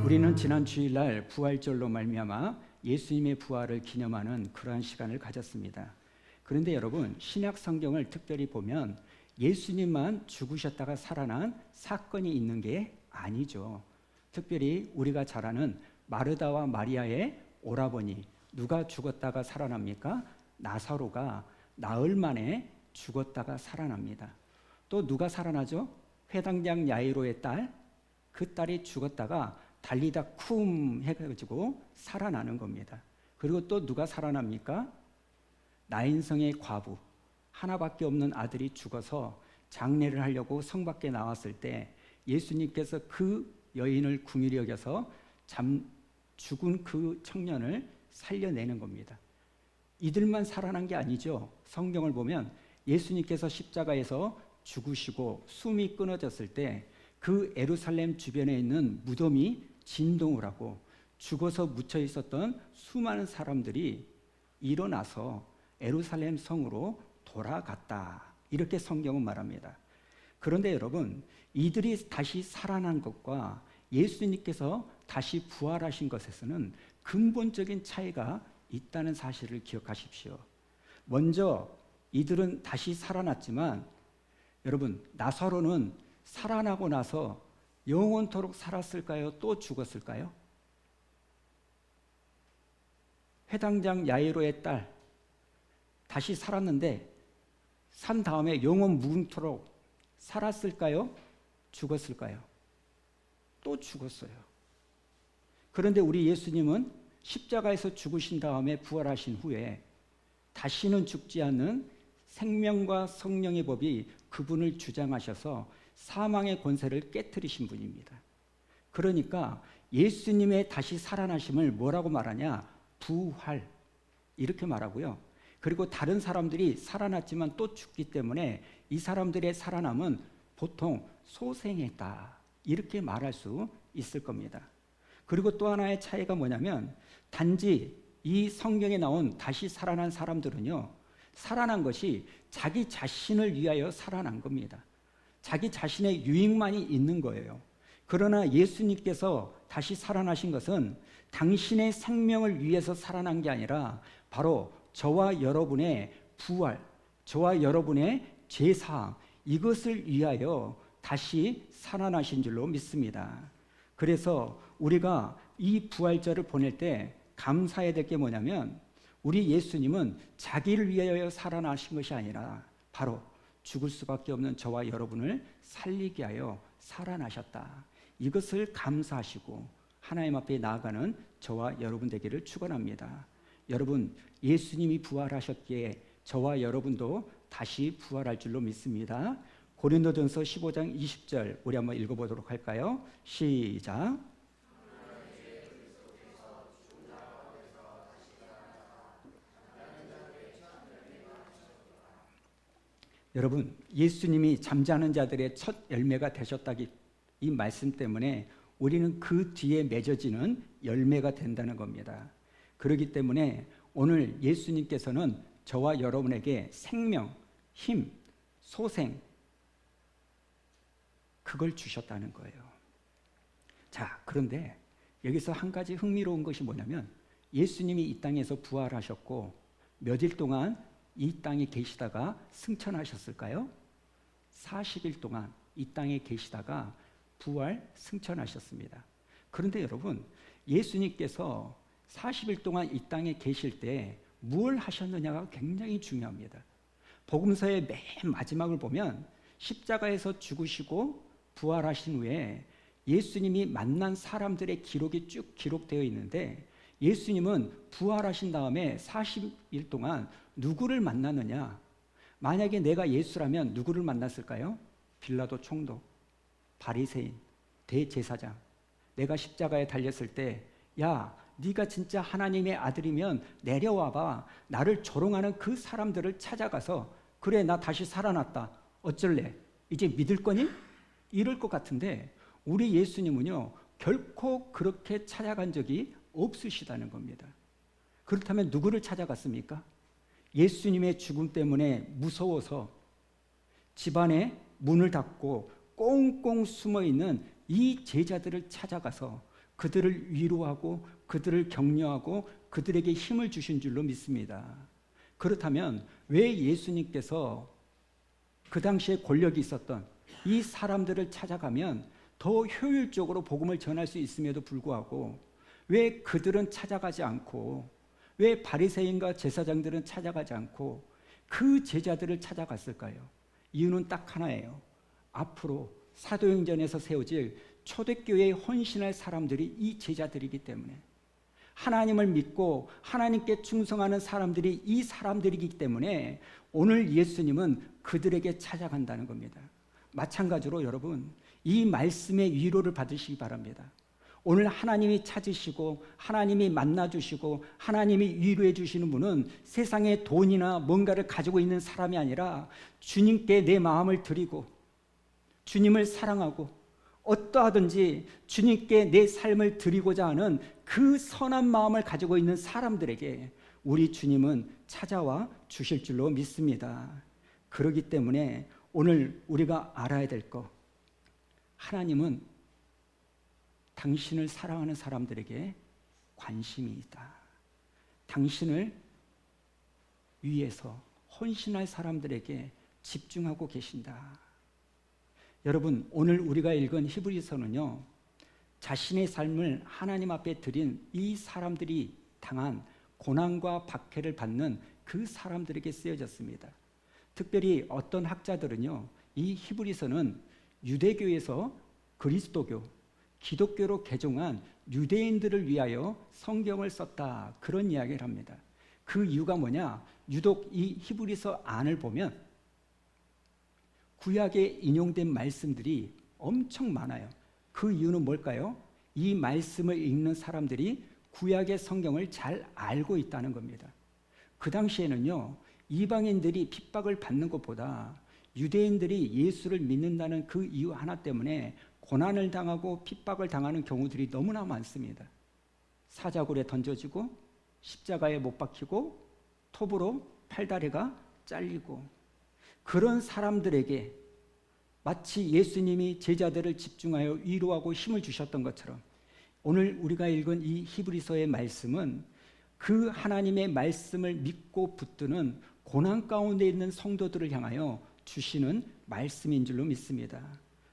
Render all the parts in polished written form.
우리는 지난 주일날 부활절로 말미암아 예수님의 부활을 기념하는 그러한 시간을 가졌습니다. 그런데 여러분, 신약 성경을 특별히 보면 예수님만 죽으셨다가 살아난 사건이 있는 게 아니죠. 특별히 우리가 잘 아는 마르다와 마리아의 오라버니, 누가 죽었다가 살아납니까? 나사로가 나흘 만에 죽었다가 살아납니다. 또 누가 살아나죠? 회당장 야이로의 딸, 그 딸이 죽었다가 달리다 쿰 해가지고 살아나는 겁니다. 그리고 또 누가 살아납니까? 나인성의 과부, 하나밖에 없는 아들이 죽어서 장례를 하려고 성 밖에 나왔을 때 예수님께서 그 여인을 긍휼히 여겨서 죽은 그 청년을 살려내는 겁니다. 이들만 살아난 게 아니죠. 성경을 보면 예수님께서 십자가에서 죽으시고 숨이 끊어졌을 때 그 예루살렘 주변에 있는 무덤이 진동을 하고 죽어서 묻혀 있었던 수많은 사람들이 일어나서 예루살렘 성으로 돌아갔다. 이렇게 성경은 말합니다. 그런데 여러분, 이들이 다시 살아난 것과 예수님께서 다시 부활하신 것에서는 근본적인 차이가 있다는 사실을 기억하십시오. 먼저 이들은 다시 살아났지만 여러분, 나사로는 살아나고 나서 영원토록 살았을까요? 또 죽었을까요? 회당장 야이로의 딸 다시 살았는데 산 다음에 영원 무궁토록 살았을까요? 죽었을까요? 또 죽었어요. 그런데 우리 예수님은 십자가에서 죽으신 다음에 부활하신 후에 다시는 죽지 않는 생명과 성령의 법이 그분을 주장하셔서 사망의 권세를 깨트리신 분입니다. 그러니까 예수님의 다시 살아나심을 뭐라고 말하냐? 부활, 이렇게 말하고요. 그리고 다른 사람들이 살아났지만 또 죽기 때문에 이 사람들의 살아남은 보통 소생했다, 이렇게 말할 수 있을 겁니다. 그리고 또 하나의 차이가 뭐냐면 단지 이 성경에 나온 다시 살아난 사람들은요, 살아난 것이 자기 자신을 위하여 살아난 겁니다. 자기 자신의 유익만이 있는 거예요. 그러나 예수님께서 다시 살아나신 것은 당신의 생명을 위해서 살아난 게 아니라 바로 저와 여러분의 부활, 저와 여러분의 죄사함, 이것을 위하여 다시 살아나신 줄로 믿습니다. 그래서 우리가 이 부활절을 보낼 때 감사해야 될 게 뭐냐면 우리 예수님은 자기를 위하여 살아나신 것이 아니라 바로 죽을 수밖에 없는 저와 여러분을 살리게 하여 살아나셨다. 이것을 감사하시고 하나님 앞에 나아가는 저와 여러분 되기를 축원합니다. 여러분, 예수님이 부활하셨기에 저와 여러분도 다시 부활할 줄로 믿습니다. 고린도전서 15장 20절 우리 한번 읽어보도록 할까요? 시작. 여러분, 예수님이 잠자는 자들의 첫 열매가 되셨다기 이 말씀 때문에 우리는 그 뒤에 맺어지는 열매가 된다는 겁니다. 그렇기 때문에 오늘 예수님께서는 저와 여러분에게 생명, 힘, 소생, 그걸 주셨다는 거예요. 자, 그런데 여기서 한 가지 흥미로운 것이 뭐냐면 예수님이 이 땅에서 부활하셨고 몇 일 동안 이 땅에 계시다가 승천하셨을까요? 40일 동안 이 땅에 계시다가 부활 승천하셨습니다. 그런데 여러분, 예수님께서 40일 동안 이 땅에 계실 때 뭘 하셨느냐가 굉장히 중요합니다. 복음서의 맨 마지막을 보면 십자가에서 죽으시고 부활하신 후에 예수님이 만난 사람들의 기록이 쭉 기록되어 있는데 예수님은 부활하신 다음에 40일 동안 누구를 만나느냐? 만약에 내가 예수라면 누구를 만났을까요? 빌라도 총독, 바리새인, 대제사장. 내가 십자가에 달렸을 때 야, 네가 진짜 하나님의 아들이면 내려와봐. 나를 조롱하는 그 사람들을 찾아가서 그래, 나 다시 살아났다. 어쩔래? 이제 믿을 거니? 이럴 것 같은데 우리 예수님은요, 결코 그렇게 찾아간 적이 없으시다는 겁니다. 그렇다면 누구를 찾아갔습니까? 예수님의 죽음 때문에 무서워서 집안에 문을 닫고 꽁꽁 숨어있는 이 제자들을 찾아가서 그들을 위로하고 그들을 격려하고 그들에게 힘을 주신 줄로 믿습니다. 그렇다면 왜 예수님께서 그 당시에 권력이 있었던 이 사람들을 찾아가면 더 효율적으로 복음을 전할 수 있음에도 불구하고 왜 그들은 찾아가지 않고, 왜 바리새인과 제사장들은 찾아가지 않고 그 제자들을 찾아갔을까요? 이유는 딱 하나예요. 앞으로 사도행전에서 세워질 초대교회에 헌신할 사람들이 이 제자들이기 때문에, 하나님을 믿고 하나님께 충성하는 사람들이 이 사람들이기 때문에 오늘 예수님은 그들에게 찾아간다는 겁니다. 마찬가지로 여러분, 이 말씀의 위로를 받으시기 바랍니다. 오늘 하나님이 찾으시고 하나님이 만나주시고 하나님이 위로해 주시는 분은 세상에 돈이나 뭔가를 가지고 있는 사람이 아니라 주님께 내 마음을 드리고 주님을 사랑하고 어떠하든지 주님께 내 삶을 드리고자 하는 그 선한 마음을 가지고 있는 사람들에게 우리 주님은 찾아와 주실 줄로 믿습니다. 그렇기 때문에 오늘 우리가 알아야 될 것, 하나님은 당신을 사랑하는 사람들에게 관심이 있다. 당신을 위해서 헌신할 사람들에게 집중하고 계신다. 여러분, 오늘 우리가 읽은 히브리서는요, 자신의 삶을 하나님 앞에 드린 이 사람들이 당한 고난과 박해를 받는 그 사람들에게 쓰여졌습니다. 특별히 어떤 학자들은요, 이 히브리서는 유대교에서 그리스도교, 기독교로 개종한 유대인들을 위하여 성경을 썼다, 그런 이야기를 합니다. 그 이유가 뭐냐? 유독 이 히브리서 안을 보면 구약에 인용된 말씀들이 엄청 많아요. 그 이유는 뭘까요? 이 말씀을 읽는 사람들이 구약의 성경을 잘 알고 있다는 겁니다. 그 당시에는요, 이방인들이 핍박을 받는 것보다 유대인들이 예수를 믿는다는 그 이유 하나 때문에 고난을 당하고 핍박을 당하는 경우들이 너무나 많습니다. 사자굴에 던져지고 십자가에 못 박히고 톱으로 팔다리가 잘리고, 그런 사람들에게 마치 예수님이 제자들을 집중하여 위로하고 힘을 주셨던 것처럼 오늘 우리가 읽은 이 히브리서의 말씀은 그 하나님의 말씀을 믿고 붙드는 고난 가운데 있는 성도들을 향하여 주시는 말씀인 줄로 믿습니다.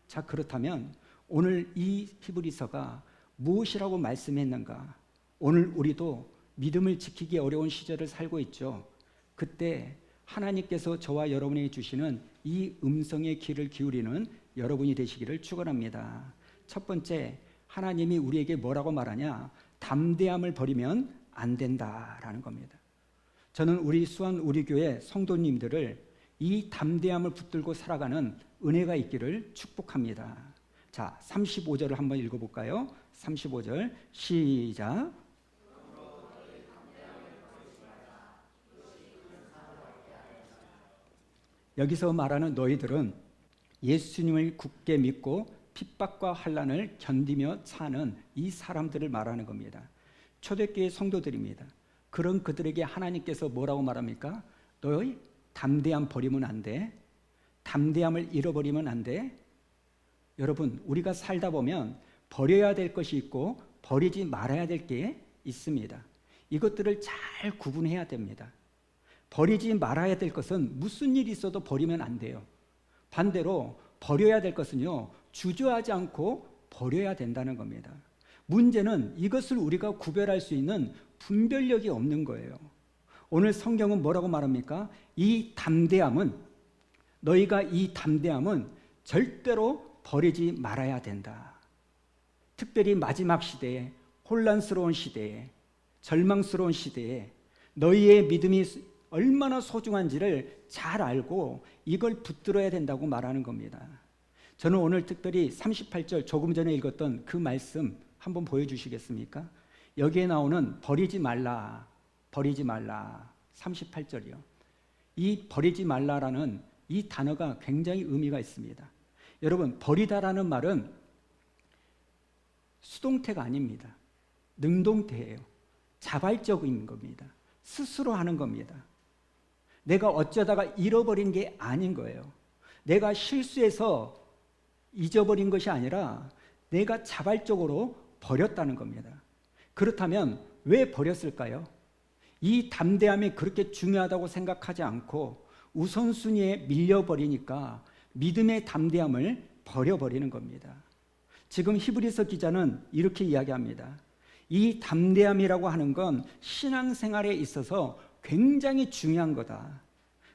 자, 그렇다면 오늘 이 히브리서가 무엇이라고 말씀했는가? 오늘 우리도 믿음을 지키기 어려운 시절을 살고 있죠. 그때 하나님께서 저와 여러분에게 주시는 이 음성의 귀를 기울이는 여러분이 되시기를 축원합니다. 첫 번째, 하나님이 우리에게 뭐라고 말하냐? 담대함을 버리면 안 된다라는 겁니다. 저는 우리 수원 우리 교회 성도님들을 이 담대함을 붙들고 살아가는 은혜가 있기를 축복합니다. 자, 35절을 한번 읽어볼까요? 35절 시작. 여기서 말하는 너희들은 예수님을 굳게 믿고 핍박과 환난을 견디며 사는 이 사람들을 말하는 겁니다. 초대교회 성도들입니다. 그런 그들에게 하나님께서 뭐라고 말합니까? 너희 담대함 버리면 안 돼. 담대함을 잃어버리면 안 돼. 여러분, 우리가 살다 보면 버려야 될 것이 있고 버리지 말아야 될 게 있습니다. 이것들을 잘 구분해야 됩니다. 버리지 말아야 될 것은 무슨 일이 있어도 버리면 안 돼요. 반대로 버려야 될 것은요, 주저하지 않고 버려야 된다는 겁니다. 문제는 이것을 우리가 구별할 수 있는 분별력이 없는 거예요. 오늘 성경은 뭐라고 말합니까? 너희가 이 담대함은 절대로 버리지 말아야 된다. 특별히 마지막 시대에, 혼란스러운 시대에, 절망스러운 시대에 너희의 믿음이 얼마나 소중한지를 잘 알고 이걸 붙들어야 된다고 말하는 겁니다. 저는 오늘 특별히 38절 조금 전에 읽었던 그 말씀 한번 보여주시겠습니까? 여기에 나오는 버리지 말라 38절이요. 이 버리지 말라라는 이 단어가 굉장히 의미가 있습니다. 여러분, 버리다라는 말은 수동태가 아닙니다. 능동태예요. 자발적인 겁니다. 스스로 하는 겁니다. 내가 어쩌다가 잃어버린 게 아닌 거예요. 내가 실수해서 잊어버린 것이 아니라 내가 자발적으로 버렸다는 겁니다. 그렇다면 왜 버렸을까요? 이 담대함이 그렇게 중요하다고 생각하지 않고 우선순위에 밀려버리니까 믿음의 담대함을 버려버리는 겁니다. 지금 히브리서 기자는 이렇게 이야기합니다. 이 담대함이라고 하는 건 신앙생활에 있어서 굉장히 중요한 거다.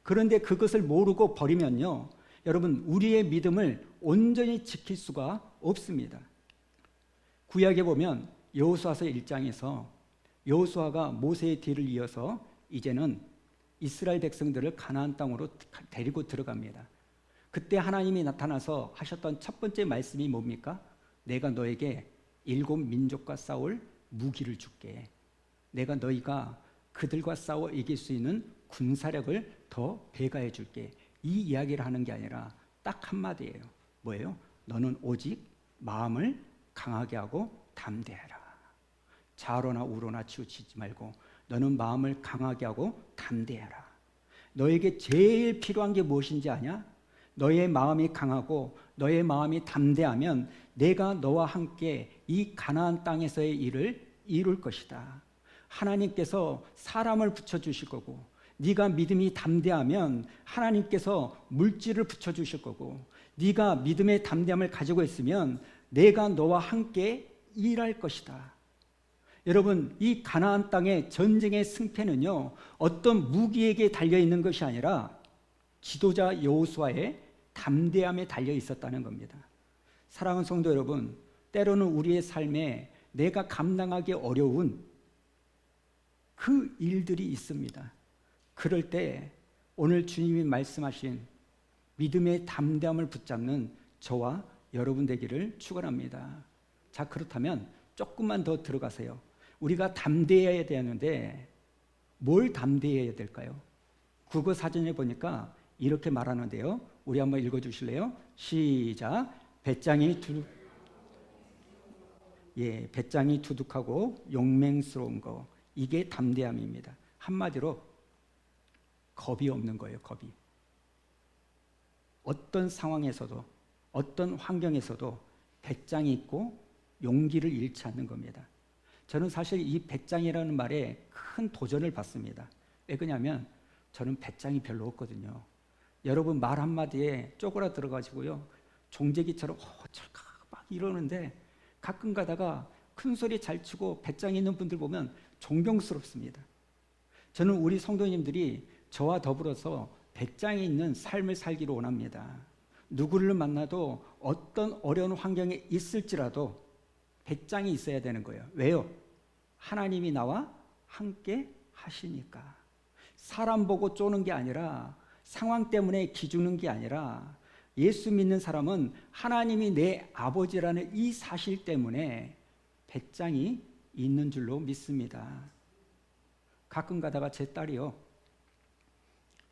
그런데 그것을 모르고 버리면요, 여러분, 우리의 믿음을 온전히 지킬 수가 없습니다. 구약에 보면 여호수아서 1장에서 여호수아가 모세의 뒤를 이어서 이제는 이스라엘 백성들을 가나안 땅으로 데리고 들어갑니다. 그때 하나님이 나타나서 하셨던 첫 번째 말씀이 뭡니까? 내가 너에게 7 민족과 싸울 무기를 줄게. 내가 너희가 그들과 싸워 이길 수 있는 군사력을 더 배가해 줄게. 이 이야기를 하는 게 아니라 딱 한마디예요. 뭐예요? 너는 오직 마음을 강하게 하고 담대해라. 좌로나 우로나 치우치지 말고 너는 마음을 강하게 하고 담대해라. 너에게 제일 필요한 게 무엇인지 아냐? 너의 마음이 강하고 너의 마음이 담대하면 내가 너와 함께 이 가나안 땅에서의 일을 이룰 것이다. 하나님께서 사람을 붙여주실 거고, 네가 믿음이 담대하면 하나님께서 물질을 붙여주실 거고, 네가 믿음의 담대함을 가지고 있으면 내가 너와 함께 일할 것이다. 여러분, 이 가나안 땅의 전쟁의 승패는요, 어떤 무기에게 달려있는 것이 아니라 지도자 여호수아의 담대함에 달려 있었다는 겁니다. 사랑하는 성도 여러분, 때로는 우리의 삶에 내가 감당하기 어려운 그 일들이 있습니다. 그럴 때 오늘 주님이 말씀하신 믿음의 담대함을 붙잡는 저와 여러분 되기를 축원합니다. 자, 그렇다면 조금만 더 들어가세요. 우리가 담대해야 되는데 뭘 담대해야 될까요? 국어 사전에 보니까 이렇게 말하는데요. 우리 한번 읽어주실래요? 시작. 배짱이 두둑하고 용맹스러운 거, 이게 담대함입니다. 한마디로 겁이 없는 거예요. 겁이. 어떤 상황에서도 어떤 환경에서도 배짱이 있고 용기를 잃지 않는 겁니다. 저는 사실 이 배짱이라는 말에 큰 도전을 받습니다. 왜 그러냐면 저는 배짱이 별로 없거든요. 여러분 말 한마디에 쪼그라 들어가지고요, 종재기처럼 철칵 막 이러는데 가끔 가다가 큰 소리 잘 치고 배짱이 있는 분들 보면 존경스럽습니다. 저는 우리 성도님들이 저와 더불어서 배짱이 있는 삶을 살기를 원합니다. 누구를 만나도 어떤 어려운 환경에 있을지라도 배짱이 있어야 되는 거예요. 왜요? 하나님이 나와 함께 하시니까. 사람 보고 쪼는 게 아니라, 상황 때문에 기죽는 게 아니라, 예수 믿는 사람은 하나님이 내 아버지라는 이 사실 때문에 배짱이 있는 줄로 믿습니다. 가끔 가다가 제 딸이요,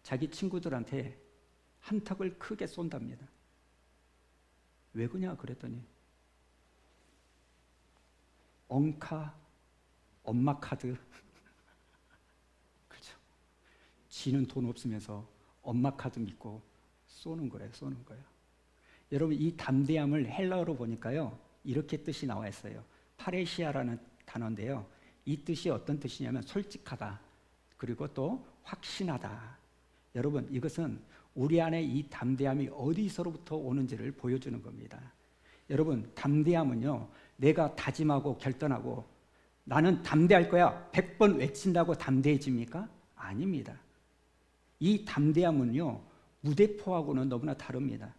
자기 친구들한테 한턱을 크게 쏜답니다. 왜 그러냐 그랬더니 엉카 엄마 카드. 그렇죠. 지는 돈 없으면서 엄마 카드 믿고 쏘는 거예요. 여러분, 이 담대함을 헬라어로 보니까요, 이렇게 뜻이 나와 있어요. 파레시아라는 단어인데요, 이 뜻이 어떤 뜻이냐면 솔직하다, 그리고 또 확신하다. 여러분, 이것은 우리 안에 이 담대함이 어디서로부터 오는지를 보여주는 겁니다. 여러분, 담대함은요, 내가 다짐하고 결단하고 나는 담대할 거야 100번 외친다고 담대해집니까? 아닙니다. 이 담대함은요, 무대포하고는 너무나 다릅니다.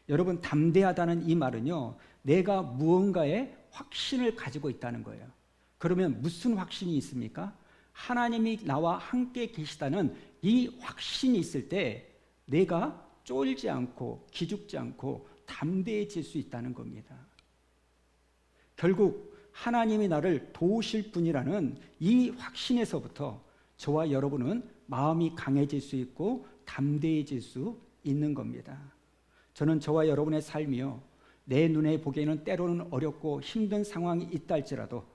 여러분, 담대하다는 이 말은요, 내가 무언가에 확신을 가지고 있다는 거예요. 그러면 무슨 확신이 있습니까? 하나님이 나와 함께 계시다는 이 확신이 있을 때 내가 쫄지 않고 기죽지 않고 담대해질 수 있다는 겁니다. 결국 하나님이 나를 도우실 분이라는 이 확신에서부터 저와 여러분은 마음이 강해질 수 있고 담대해질 수 있는 겁니다. 저는 저와 여러분의 삶이요, 내 눈에 보기에는 때로는 어렵고 힘든 상황이 있다 할지라도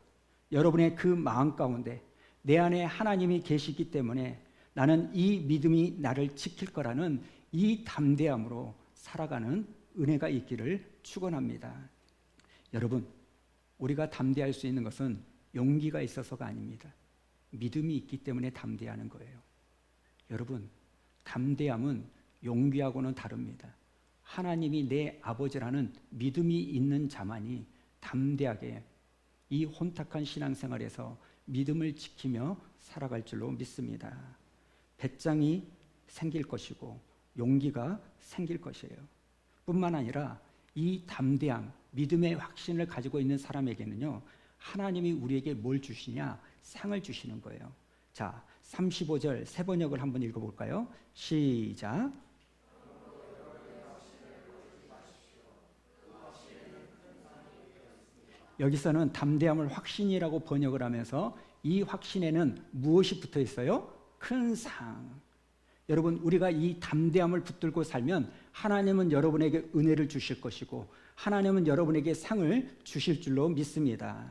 여러분의 그 마음 가운데 내 안에 하나님이 계시기 때문에 나는 이 믿음이 나를 지킬 거라는 이 담대함으로 살아가는 은혜가 있기를 축원합니다. 여러분, 우리가 담대할 수 있는 것은 용기가 있어서가 아닙니다. 믿음이 있기 때문에 담대하는 거예요. 여러분, 담대함은 용기하고는 다릅니다. 하나님이 내 아버지라는 믿음이 있는 자만이 담대하게 이 혼탁한 신앙생활에서 믿음을 지키며 살아갈 줄로 믿습니다. 배짱이 생길 것이고 용기가 생길 것이에요. 뿐만 아니라 이 담대함, 믿음의 확신을 가지고 있는 사람에게는요, 하나님이 우리에게 뭘 주시냐? 상을 주시는 거예요. 자, 35절 새 번역을 한번 읽어볼까요? 시작. 여기서는 담대함을 확신이라고 번역을 하면서 이 확신에는 무엇이 붙어 있어요? 큰 상. 여러분, 우리가 이 담대함을 붙들고 살면 하나님은 여러분에게 은혜를 주실 것이고 하나님은 여러분에게 상을 주실 줄로 믿습니다.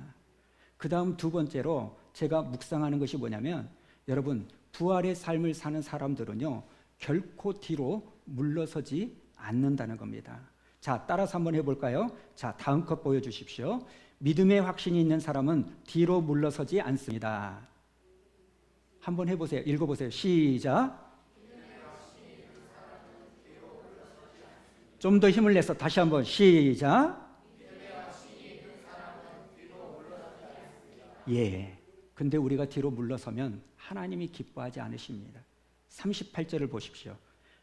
그 다음 두 번째로 제가 묵상하는 것이 뭐냐면, 여러분, 부활의 삶을 사는 사람들은요, 결코 뒤로 물러서지 않는다는 겁니다. 자, 따라서 한번 해볼까요? 자, 다음 컷 보여주십시오. 믿음의 확신이 있는 사람은 뒤로 물러서지 않습니다. 한번 해보세요. 읽어보세요. 시작. 좀 더 힘을 내서 다시 한번 시작. 예. 근데 우리가 뒤로 물러서면 하나님이 기뻐하지 않으십니다. 38절을 보십시오.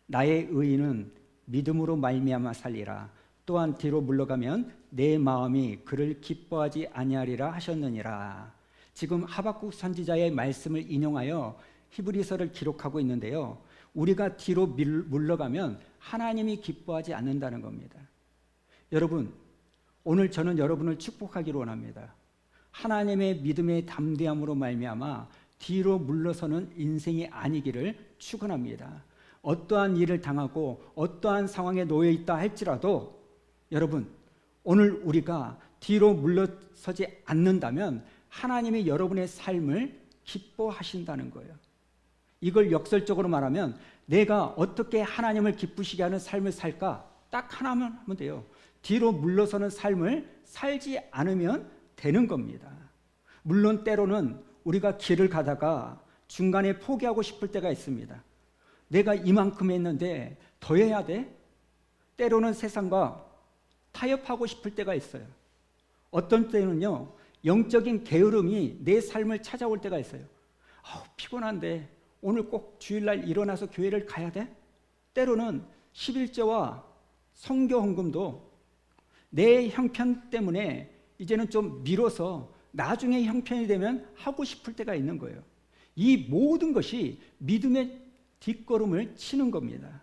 나의 의인은 믿음으로 말미암아 살리라. 또한 뒤로 물러가면 내 마음이 그를 기뻐하지 아니하리라 하셨느니라. 지금 하박국 선지자의 말씀을 인용하여 히브리서를 기록하고 있는데요, 우리가 뒤로 물러가면 하나님이 기뻐하지 않는다는 겁니다. 여러분, 오늘 저는 여러분을 축복하기를 원합니다. 하나님의 믿음의 담대함으로 말미암아 뒤로 물러서는 인생이 아니기를 축원합니다. 어떠한 일을 당하고 어떠한 상황에 놓여 있다 할지라도 여러분, 오늘 우리가 뒤로 물러서지 않는다면 하나님이 여러분의 삶을 기뻐하신다는 거예요. 이걸 역설적으로 말하면 내가 어떻게 하나님을 기쁘시게 하는 삶을 살까? 딱 하나만 하면 돼요. 뒤로 물러서는 삶을 살지 않으면 되는 겁니다. 물론 때로는 우리가 길을 가다가 중간에 포기하고 싶을 때가 있습니다. 내가 이만큼 했는데 더 해야 돼? 때로는 세상과 타협하고 싶을 때가 있어요. 어떤 때는요, 영적인 게으름이 내 삶을 찾아올 때가 있어요. 피곤한데 오늘 꼭 주일날 일어나서 교회를 가야 돼? 때로는 11조와 성교 헌금도 내 형편 때문에 이제는 좀 미뤄서 나중에 형편이 되면 하고 싶을 때가 있는 거예요. 이 모든 것이 믿음의 뒷걸음을 치는 겁니다.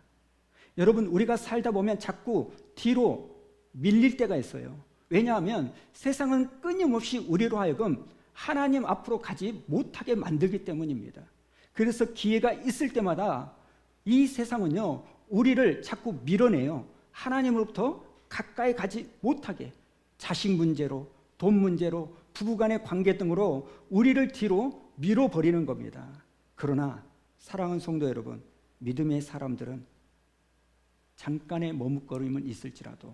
여러분, 우리가 살다 보면 자꾸 뒤로 밀릴 때가 있어요. 왜냐하면 세상은 끊임없이 우리로 하여금 하나님 앞으로 가지 못하게 만들기 때문입니다. 그래서 기회가 있을 때마다 이 세상은요, 우리를 자꾸 밀어내요. 하나님으로부터 가까이 가지 못하게 자식 문제로, 돈 문제로, 부부간의 관계 등으로 우리를 뒤로 밀어버리는 겁니다. 그러나 사랑하는 성도 여러분, 믿음의 사람들은 잠깐의 머뭇거림은 있을지라도,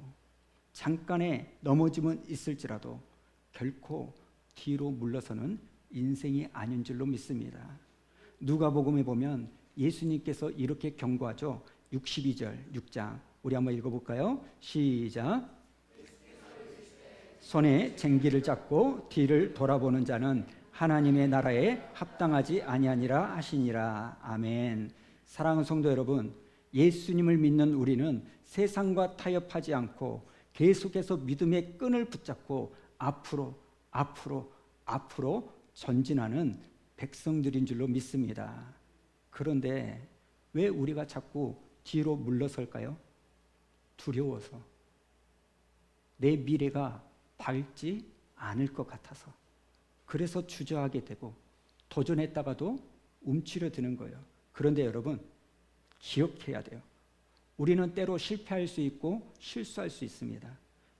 잠깐의 넘어짐은 있을지라도 결코 뒤로 물러서는 인생이 아닌 줄로 믿습니다. 누가복음에 보면 예수님께서 이렇게 경고하죠. 62절 6장 우리 한번 읽어볼까요? 시작. 손에 쟁기를 잡고 뒤를 돌아보는 자는 하나님의 나라에 합당하지 아니하니라 하시니라. 아멘. 사랑하는 성도 여러분, 예수님을 믿는 우리는 세상과 타협하지 않고 계속해서 믿음의 끈을 붙잡고 앞으로 전진하는 백성들인 줄로 믿습니다. 그런데 왜 우리가 자꾸 뒤로 물러설까요? 두려워서. 내 미래가 밝지 않을 것 같아서. 그래서 주저하게 되고 도전했다가도 움츠려드는 거예요. 그런데 여러분, 기억해야 돼요. 우리는 때로 실패할 수 있고 실수할 수 있습니다.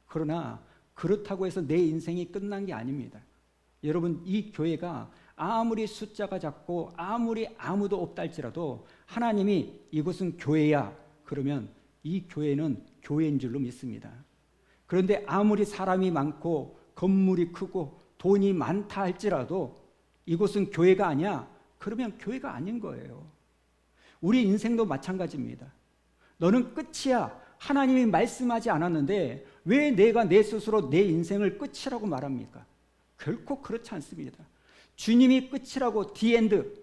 그러나 그렇다고 해서 내 인생이 끝난 게 아닙니다. 여러분, 이 교회가 아무리 숫자가 작고 아무리 아무도 없다 할지라도 하나님이 이곳은 교회야 그러면 이 교회는 교회인 줄로 믿습니다. 그런데 아무리 사람이 많고 건물이 크고 돈이 많다 할지라도 이곳은 교회가 아니야. 그러면 교회가 아닌 거예요. 우리 인생도 마찬가지입니다. 너는 끝이야. 하나님이 말씀하지 않았는데 왜 내가 내 스스로 내 인생을 끝이라고 말합니까? 결코 그렇지 않습니다. 주님이 끝이라고 디엔드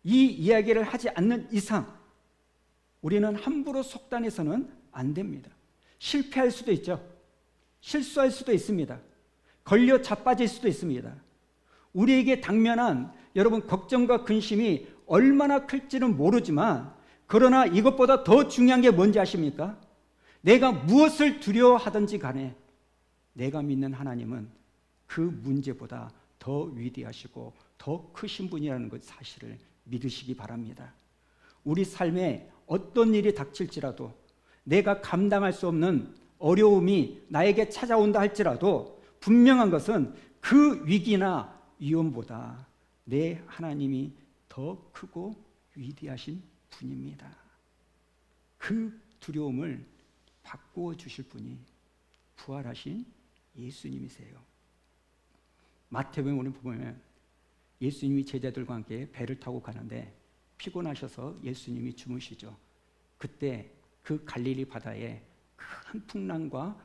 이 이야기를 하지 않는 이상 우리는 함부로 속단해서는 안 됩니다. 실패할 수도 있죠. 실수할 수도 있습니다. 걸려 자빠질 수도 있습니다. 우리에게 당면한 여러분 걱정과 근심이 얼마나 클지는 모르지만 그러나 이것보다 더 중요한 게 뭔지 아십니까? 내가 무엇을 두려워하든지 간에 내가 믿는 하나님은 그 문제보다 더 위대하시고 더 크신 분이라는 것 사실을 믿으시기 바랍니다. 우리 삶에 어떤 일이 닥칠지라도 내가 감당할 수 없는 어려움이 나에게 찾아온다 할지라도 분명한 것은 그 위기나 위험보다 내 하나님이 더 크고 위대하신 분입니다. 그 두려움을 바꾸어 주실 분이 부활하신 예수님이세요. 마태복음에 보면 예수님이 제자들과 함께 배를 타고 가는데 피곤하셔서 예수님이 주무시죠. 그때 그 갈릴리 바다에 큰 풍랑과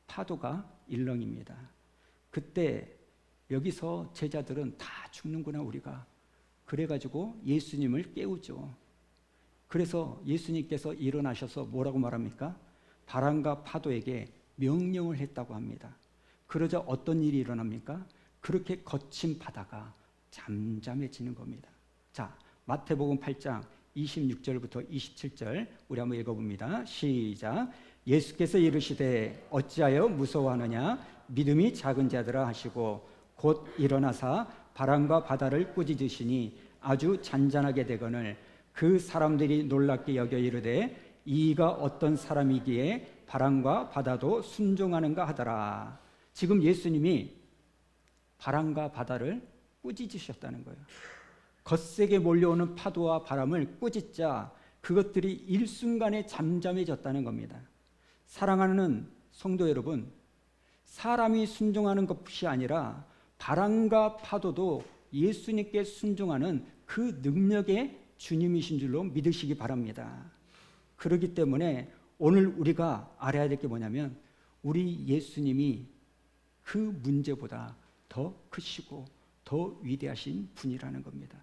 파도가 일렁입니다. 그때 여기서 제자들은 다 죽는구나 우리가. 그래가지고 예수님을 깨우죠. 그래서 예수님께서 일어나셔서 뭐라고 말합니까? 바람과 파도에게 명령을 했다고 합니다. 그러자 어떤 일이 일어납니까? 그렇게 거친 바다가 잠잠해지는 겁니다. 자, 마태복음 8장 26절부터 27절 우리 한번 읽어봅니다. 시작. 예수께서 이르시되 어찌하여 무서워하느냐 믿음이 작은 자들아 하시고 곧 일어나사 바람과 바다를 꾸짖으시니 아주 잔잔하게 되거늘 그 사람들이 놀랍게 여겨 이르되 이가 어떤 사람이기에 바람과 바다도 순종하는가 하더라. 지금 예수님이 바람과 바다를 꾸짖으셨다는 거예요. 거세게 몰려오는 파도와 바람을 꾸짖자 그것들이 일순간에 잠잠해졌다는 겁니다. 사랑하는 성도 여러분, 사람이 순종하는 것이 아니라 바람과 파도도 예수님께 순종하는 그 능력의 주님이신 줄로 믿으시기 바랍니다. 그렇기 때문에 오늘 우리가 알아야 될 게 뭐냐면 우리 예수님이 그 문제보다 더 크시고 더 위대하신 분이라는 겁니다.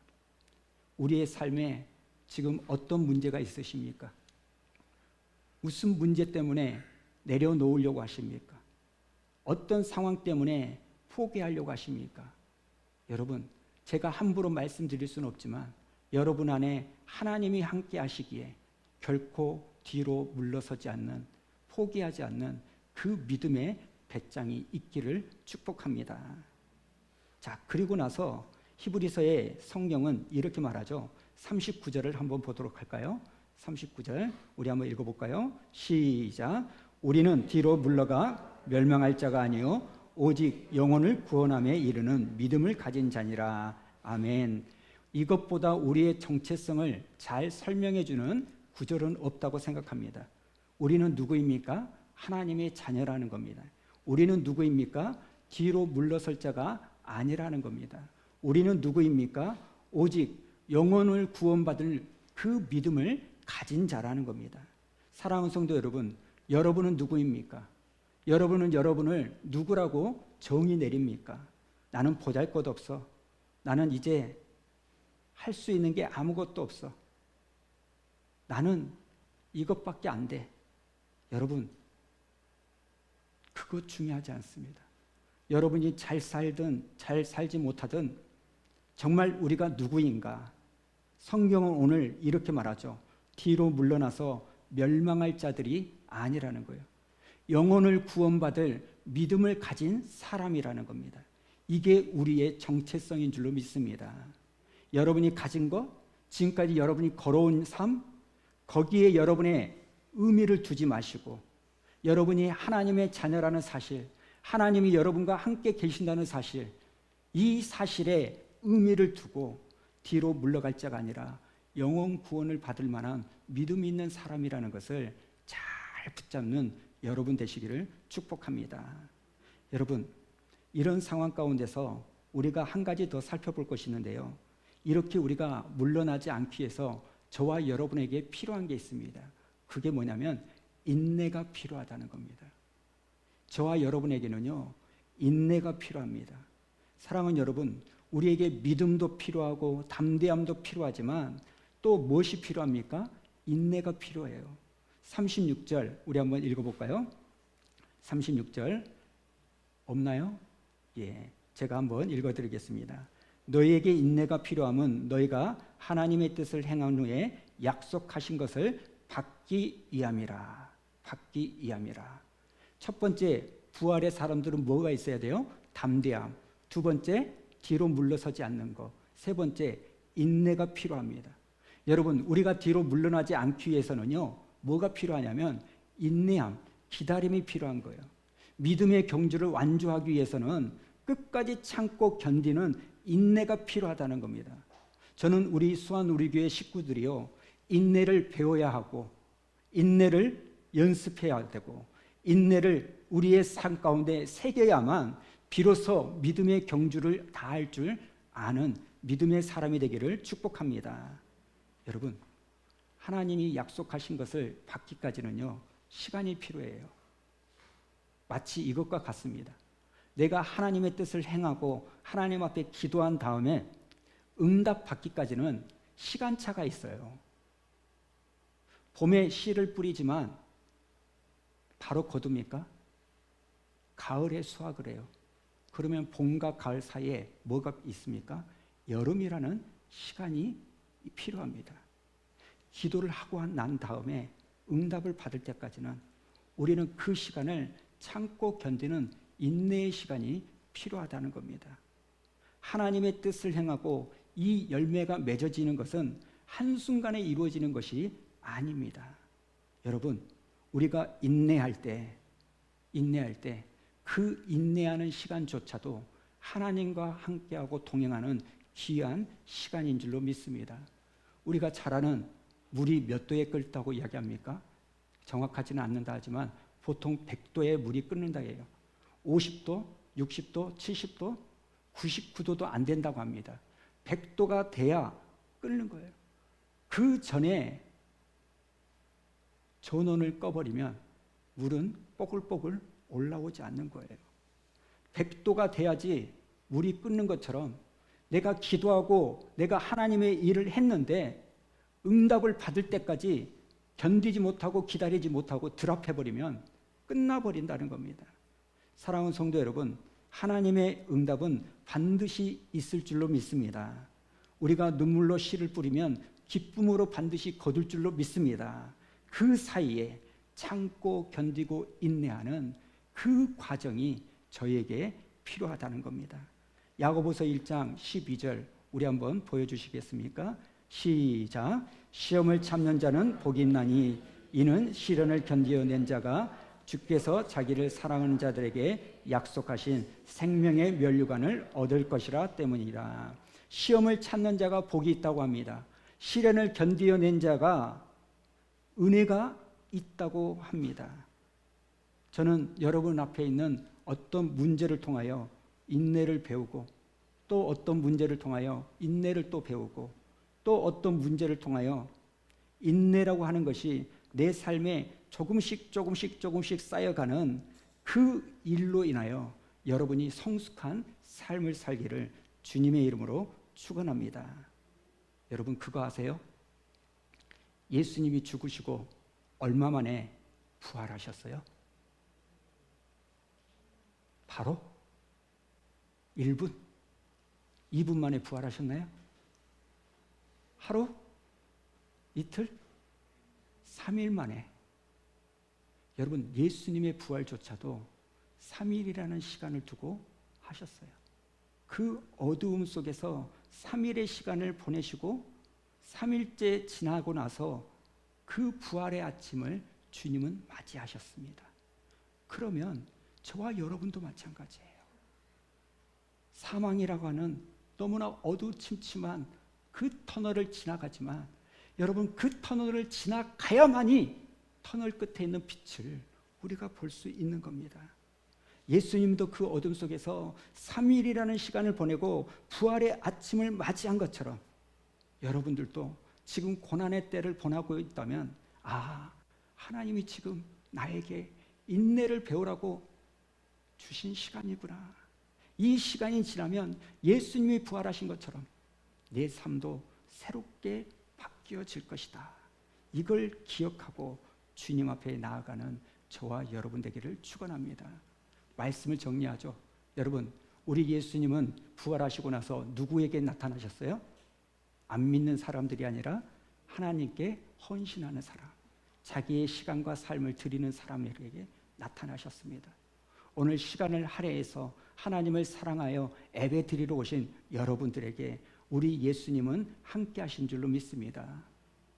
우리의 삶에 지금 어떤 문제가 있으십니까? 무슨 문제 때문에 내려놓으려고 하십니까? 어떤 상황 때문에 포기하려고 하십니까? 여러분, 제가 함부로 말씀드릴 수는 없지만 여러분 안에 하나님이 함께 하시기에 결코 뒤로 물러서지 않는, 포기하지 않는 그 믿음의 배짱이 있기를 축복합니다. 자, 그리고 나서 히브리서의 성경은 이렇게 말하죠. 39절을 한번 보도록 할까요? 39절 우리 한번 읽어볼까요? 시작. 우리는 뒤로 물러가 멸망할 자가 아니요 오직 영혼을 구원함에 이르는 믿음을 가진 자니라. 아멘. 이것보다 우리의 정체성을 잘 설명해주는 구절은 없다고 생각합니다. 우리는 누구입니까? 하나님의 자녀라는 겁니다. 우리는 누구입니까? 뒤로 물러설 자가 아니라는 겁니다. 우리는 누구입니까? 오직 영혼을 구원받을 그 믿음을 가진 자라는 겁니다. 사랑하는 성도 여러분, 여러분은 누구입니까? 여러분은 여러분을 누구라고 정의 내립니까? 나는 보잘것 없어. 나는 이제 할 수 있는 게 아무것도 없어. 나는 이것밖에 안 돼. 여러분, 그거 중요하지 않습니다. 여러분이 잘 살든 잘 살지 못하든 정말 우리가 누구인가? 성경은 오늘 이렇게 말하죠. 뒤로 물러나서 멸망할 자들이 아니라는 거예요. 영혼을 구원받을 믿음을 가진 사람이라는 겁니다. 이게 우리의 정체성인 줄로 믿습니다. 여러분이 가진 것, 지금까지 여러분이 걸어온 삶, 거기에 여러분의 의미를 두지 마시고 여러분이 하나님의 자녀라는 사실, 하나님이 여러분과 함께 계신다는 사실, 이 사실에 의미를 두고 뒤로 물러갈 자가 아니라 영혼 구원을 받을 만한 믿음 있는 사람이라는 것을 잘 붙잡는 여러분 되시기를 축복합니다. 여러분, 이런 상황 가운데서 우리가 한 가지 더 살펴볼 것이 있는데요. 이렇게 우리가 물러나지 않기 위해서 저와 여러분에게 필요한 게 있습니다. 그게 뭐냐면 인내가 필요하다는 겁니다. 저와 여러분에게는요, 인내가 필요합니다. 사랑하는 여러분, 우리에게 믿음도 필요하고 담대함도 필요하지만 또 무엇이 필요합니까? 인내가 필요해요. 36절 우리 한번 읽어볼까요? 36절 없나요? 예, 제가 한번 읽어드리겠습니다. 너희에게 인내가 필요함은 너희가 하나님의 뜻을 행한 후에 약속하신 것을 받기 위함이라. 받기 위함이라. 첫 번째, 부활의 사람들은 뭐가 있어야 돼요? 담대함. 두 번째, 뒤로 물러서지 않는 것. 세 번째, 인내가 필요합니다. 여러분, 우리가 뒤로 물러나지 않기 위해서는요, 뭐가 필요하냐면 인내함, 기다림이 필요한 거예요. 믿음의 경주를 완주하기 위해서는 끝까지 참고 견디는 인내가 필요하다는 겁니다. 저는 우리 수완우리교회 식구들이요, 인내를 배워야 하고 인내를 연습해야 되고 인내를 우리의 삶 가운데 새겨야만 비로소 믿음의 경주를 다할 줄 아는 믿음의 사람이 되기를 축복합니다. 여러분, 하나님이 약속하신 것을 받기까지는요, 시간이 필요해요. 마치 이것과 같습니다. 내가 하나님의 뜻을 행하고 하나님 앞에 기도한 다음에 응답 받기까지는 시간차가 있어요. 봄에 씨를 뿌리지만 바로 거둡니까? 가을에 수확을 해요. 그러면 봄과 가을 사이에 뭐가 있습니까? 여름이라는 시간이 필요합니다. 기도를 하고 난 다음에 응답을 받을 때까지는 우리는 그 시간을 참고 견디는 인내의 시간이 필요하다는 겁니다. 하나님의 뜻을 행하고 이 열매가 맺어지는 것은 한순간에 이루어지는 것이 아닙니다. 여러분, 우리가 인내할 때 그 인내하는 시간조차도 하나님과 함께하고 동행하는 귀한 시간인 줄로 믿습니다. 우리가 잘 아는 물이 몇 도에 끓다고 이야기합니까? 정확하지는 않는다 하지만 보통 100도에 물이 끓는다 해요. 50도, 60도, 70도, 99도도 안 된다고 합니다. 100도가 돼야 끓는 거예요. 그 전에 전원을 꺼버리면 물은 뽀글뽀글 올라오지 않는 거예요. 100도가 돼야지 물이 끓는 것처럼 내가 기도하고 내가 하나님의 일을 했는데 응답을 받을 때까지 견디지 못하고 기다리지 못하고 드랍해버리면 끝나버린다는 겁니다. 사랑하는 성도 여러분, 하나님의 응답은 반드시 있을 줄로 믿습니다. 우리가 눈물로 씨를 뿌리면 기쁨으로 반드시 거둘 줄로 믿습니다. 그 사이에 참고 견디고 인내하는 그 과정이 저에게 필요하다는 겁니다. 야고보서 1장 12절 우리 한번 보여주시겠습니까? 시작. 시험을 참는 자는 복이 있나니 이는 시련을 견디어낸 자가 주께서 자기를 사랑하는 자들에게 약속하신 생명의 면류관을 얻을 것이라 때문이라. 시험을 참는 자가 복이 있다고 합니다. 시련을 견디어낸 자가 은혜가 있다고 합니다. 저는 여러분 앞에 있는 어떤 문제를 통하여 인내를 배우고 또 어떤 문제를 통하여 인내를 또 배우고 또 어떤 문제를 통하여 인내라고 하는 것이 내 삶에 조금씩 쌓여가는 그 일로 인하여 여러분이 성숙한 삶을 살기를 주님의 이름으로 축원합니다. 여러분 그거 아세요? 예수님이 죽으시고 얼마 만에 부활하셨어요? 바로 1분, 2분 만에 부활하셨나요? 하루? 이틀? 3일 만에. 여러분 예수님의 부활조차도 3일이라는 시간을 두고 하셨어요. 그 어두움 속에서 3일의 시간을 보내시고 3일째 지나고 나서 그 부활의 아침을 주님은 맞이하셨습니다. 그러면 저와 여러분도 마찬가지예요. 사망이라고 하는 너무나 어두침침한 그 터널을 지나가지만 여러분 그 터널을 지나가야만이 터널 끝에 있는 빛을 우리가 볼 수 있는 겁니다. 예수님도 그 어둠 속에서 3일이라는 시간을 보내고 부활의 아침을 맞이한 것처럼 여러분들도 지금 고난의 때를 보내고 있다면 하나님이 지금 나에게 인내를 배우라고 주신 시간이구나. 이 시간이 지나면 예수님이 부활하신 것처럼 내 삶도 새롭게 바뀌어질 것이다. 이걸 기억하고 주님 앞에 나아가는 저와 여러분 되기를 축원합니다. 말씀을 정리하죠. 여러분, 우리 예수님은 부활하시고 나서 누구에게 나타나셨어요? 안 믿는 사람들이 아니라 하나님께 헌신하는 사람, 자기의 시간과 삶을 드리는 사람에게 나타나셨습니다. 오늘 시간을 할애해서 하나님을 사랑하여 예배 드리러 오신 여러분들에게 우리 예수님은 함께 하신 줄로 믿습니다.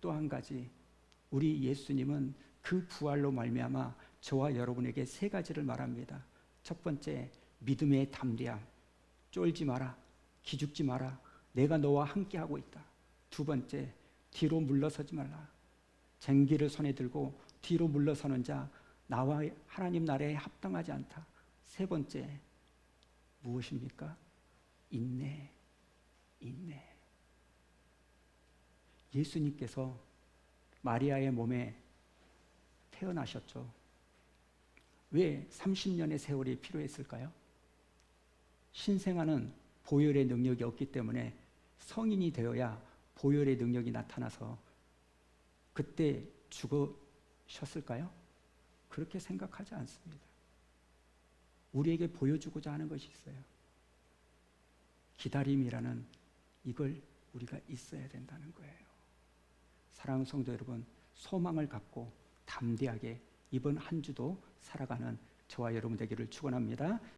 또 한 가지, 우리 예수님은 그 부활로 말미암아 저와 여러분에게 세 가지를 말합니다. 첫 번째, 믿음의 담대함. 쫄지 마라, 기죽지 마라, 내가 너와 함께 하고 있다. 두 번째, 뒤로 물러서지 말라. 쟁기를 손에 들고 뒤로 물러서는 자 나와 하나님 나라에 합당하지 않다. 세 번째, 무엇입니까? 인내. 예수님께서 마리아의 몸에 태어나셨죠. 왜 30년의 세월이 필요했을까요? 신생아는 보혈의 능력이 없기 때문에 성인이 되어야 보혈의 능력이 나타나서 그때 죽으셨을까요? 그렇게 생각하지 않습니다. 우리에게 보여주고자 하는 것이 있어요. 기다림이라는 이걸 우리가 있어야 된다는 거예요. 사랑하는 성도 여러분, 소망을 갖고 담대하게 이번 한 주도 살아가는 저와 여러분 되기를 축원합니다.